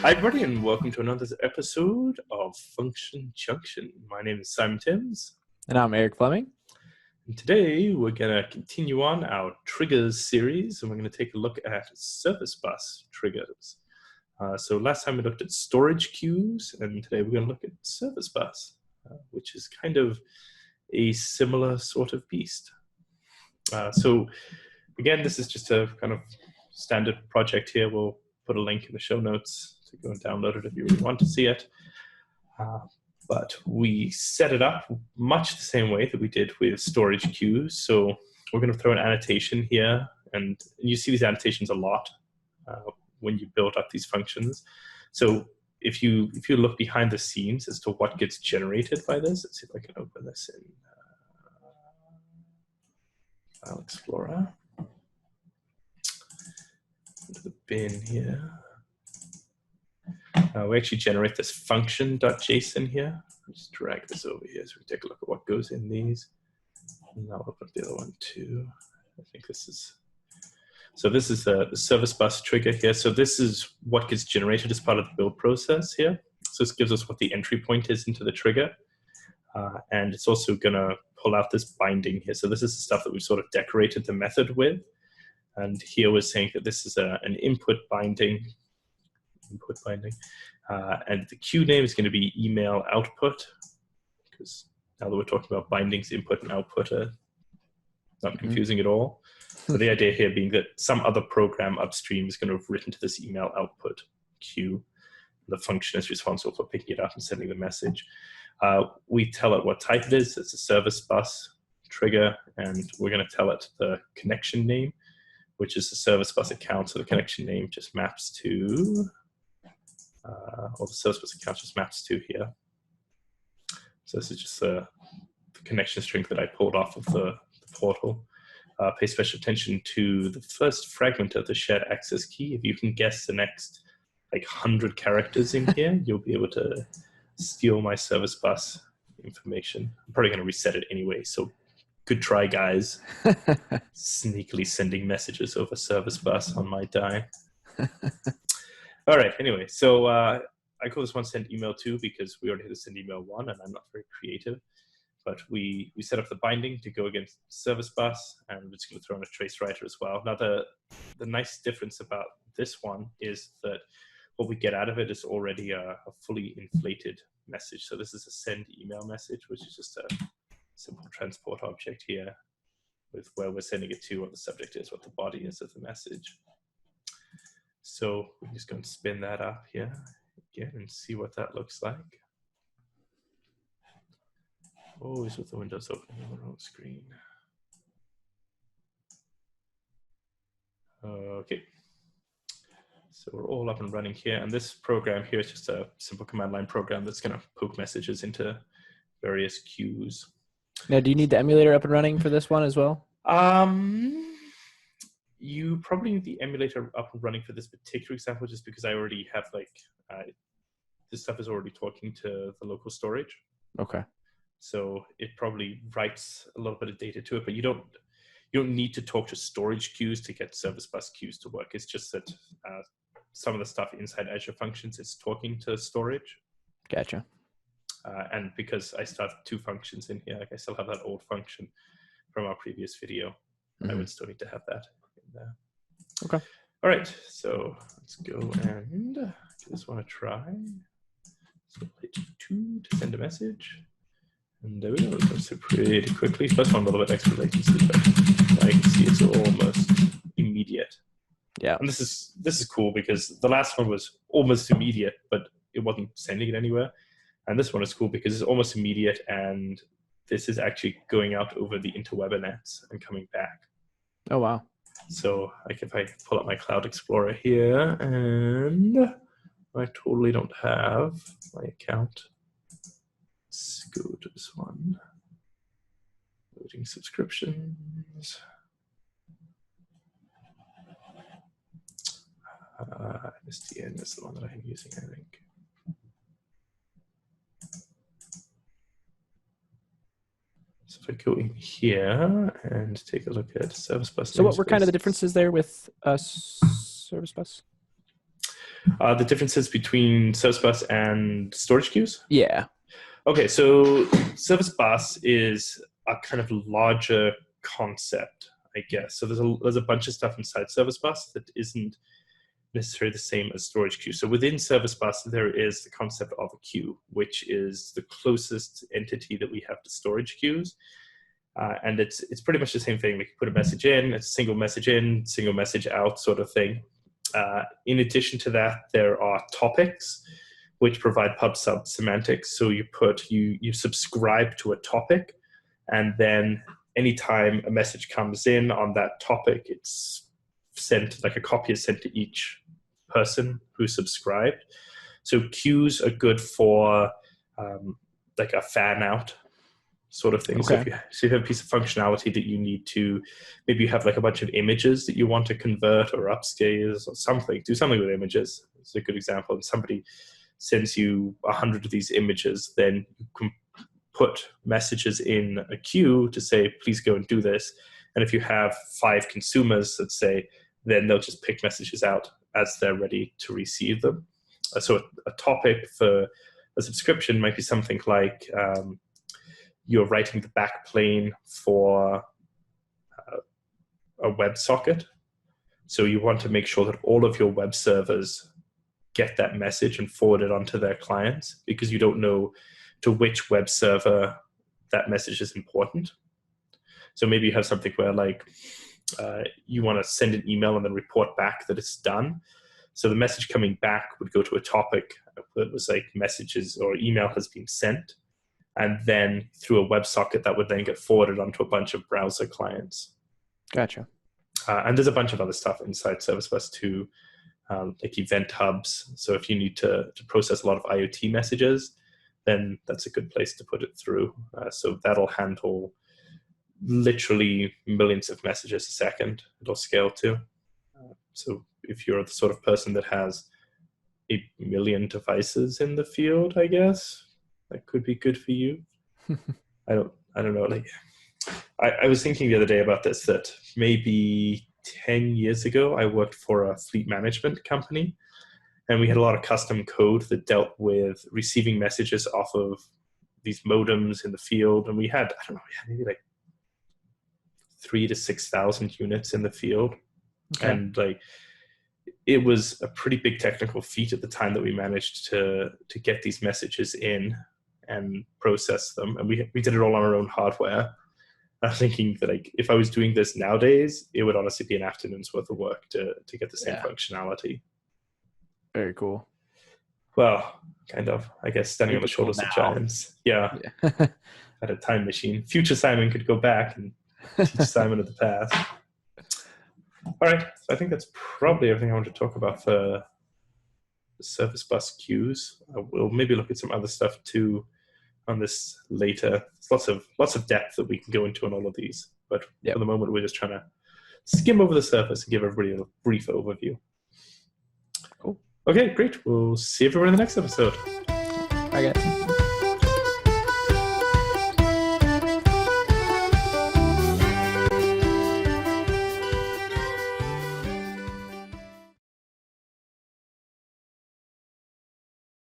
Hi, everybody, and welcome to another episode of Junction. My name is Simon Timms. And I'm Eric Fleming. And today we're going to continue on our triggers series, and we're going to take a look at service bus triggers. So last time we looked at storage queues, and today we're going to look at service bus, which is kind of a similar sort of beast. So again, this is just a kind of standard project here. We'll put a link in the show notes to go and download it if you really want to see it. But we set it up much the same way that we did with storage queues. So we're going to throw an annotation here, and you see these annotations a lot when you build up these functions. So if you look behind the scenes as to what gets generated by this, let's see if I can open this in File Explorer. Into the bin here. We actually generate this function.json here. Just drag this over here so we take a look at what goes in these. And I'll open up the other one too. I think this is, so this is the service bus trigger here. So this is what gets generated as part of the build process here. So this gives us what the entry point is into the trigger. And it's also gonna pull out this binding here. So this is the stuff that we've sort of decorated the method with. And here we're saying that this is an input binding, and the queue name is going to be email output, because now that we're talking about bindings, input and output are not confusing at all. So the idea here being that some other program upstream is going to have written to this email output queue. The function is responsible for picking it up and sending the message. We tell it what type it is. It's a service bus trigger, and we're going to tell it the connection name, which is the service bus account. So the connection name just maps to, or the service bus account just maps to here. So this is just the connection string that I pulled off of the portal. Pay special attention to the first fragment of the shared access key. If you can guess the next like 100 characters in here, you'll be able to steal my service bus information. I'm probably going to reset it anyway, so good try, guys. Sneakily sending messages over service bus on my die. All right, anyway, so I call this one send email 2 because we already had to send email 1, and I'm not very creative. But we set up the binding to go against service bus, and we're just going to throw in a trace writer as well. Now, the nice difference about this one is that what we get out of it is already a fully inflated message. So this is a send email message, which is just a simple transport object here with where we're sending it to, what the subject is, what the body is of the message. So we're just going to spin that up here again and see what that looks like. Always with the windows open on the wrong screen. Okay. So we're all up and running here. And this program here is just a simple command line program that's going to poke messages into various queues. Now, do you need the emulator up and running for this one as well? You probably need the emulator up and running for this particular example, just because I already have this stuff is already talking to the local storage. Okay. So it probably writes a little bit of data to it, but you don't need to talk to storage queues to get service bus queues to work. It's just that some of the stuff inside Azure Functions is talking to storage. Gotcha. And because I still have 2 functions in here, like I still have that old function from our previous video, I would still need to have that in there. Okay. All right, so let's go and give this one a try. So hit 2 to send a message. And there we go, it goes pretty quickly. First one, a little bit extra latency, but I can see it's almost immediate. Yeah. And this is cool because the last one was almost immediate, but it wasn't sending it anywhere. And this one is cool because it's almost immediate, and this is actually going out over the interwebinets and coming back. Oh, wow. So like if I pull up my Cloud Explorer here, and I totally don't have my account. Let's go to this one. Loading subscriptions. SDN is the one that I'm using, I think. So if I go in here and take a look at service bus. So what were kind of the differences there with service bus? The differences between service bus and storage queues? Yeah. Okay, so service bus is a kind of larger concept, I guess. So there's a bunch of stuff inside service bus that isn't necessarily the same as storage queue. So within service bus, there is the concept of a queue, which is the closest entity that we have to storage queues. And it's pretty much the same thing. We can put a message in, a single message in, single message out sort of thing. In addition to that, there are topics, which provide pub-sub semantics. So you subscribe to a topic, and then anytime a message comes in on that topic, it's sent, like a copy is sent to each person who subscribed. So queues are good for like a fan out sort of thing. Okay. So if you have a piece of functionality that you need to, maybe you have like a bunch of images that you want to convert or upscale or something, do something with images. It's a good example. And somebody sends you 100 of these images, then you can put messages in a queue to say, please go and do this. And if you have 5 consumers, let's say, then they'll just pick messages out as they're ready to receive them. So a topic for a subscription might be something like you're writing the backplane for a WebSocket. So you want to make sure that all of your web servers get that message and forward it onto their clients, because you don't know to which web server that message is important. So maybe you have something where like you want to send an email and then report back that it's done. So the message coming back would go to a topic that was like messages or email has been sent. And then through a WebSocket that would then get forwarded onto a bunch of browser clients. Gotcha. And there's a bunch of other stuff inside Service Bus too, like event hubs. So if you need to process a lot of IoT messages, then that's a good place to put it through. So that'll handle literally millions of messages a second. It'll scale to. So if you're the sort of person that has 1 million devices in the field, I guess, that could be good for you. I don't know. Like, I was thinking the other day about this, that maybe 10 years ago, I worked for a fleet management company, and we had a lot of custom code that dealt with receiving messages off of these modems in the field. And we had maybe like 3,000 to 6,000 units in the field. Okay. And like, it was a pretty big technical feat at the time that we managed to get these messages in and process them. And we did it all on our own hardware. I'm thinking that like, if I was doing this nowadays, it would honestly be an afternoon's worth of work to get the same functionality. Very cool. Well, kind of, I guess, standing on the shoulders of giants. Yeah. At a time machine. Future Simon could go back and teach Simon of the past. All right. So I think that's probably everything I want to talk about for the Service Bus queues. We'll maybe look at some other stuff too on this later. There's lots of depth that we can go into on all of these. But for the moment, we're just trying to skim over the surface and give everybody a brief overview. Cool. Okay, great. We'll see everyone in the next episode. Bye, guys.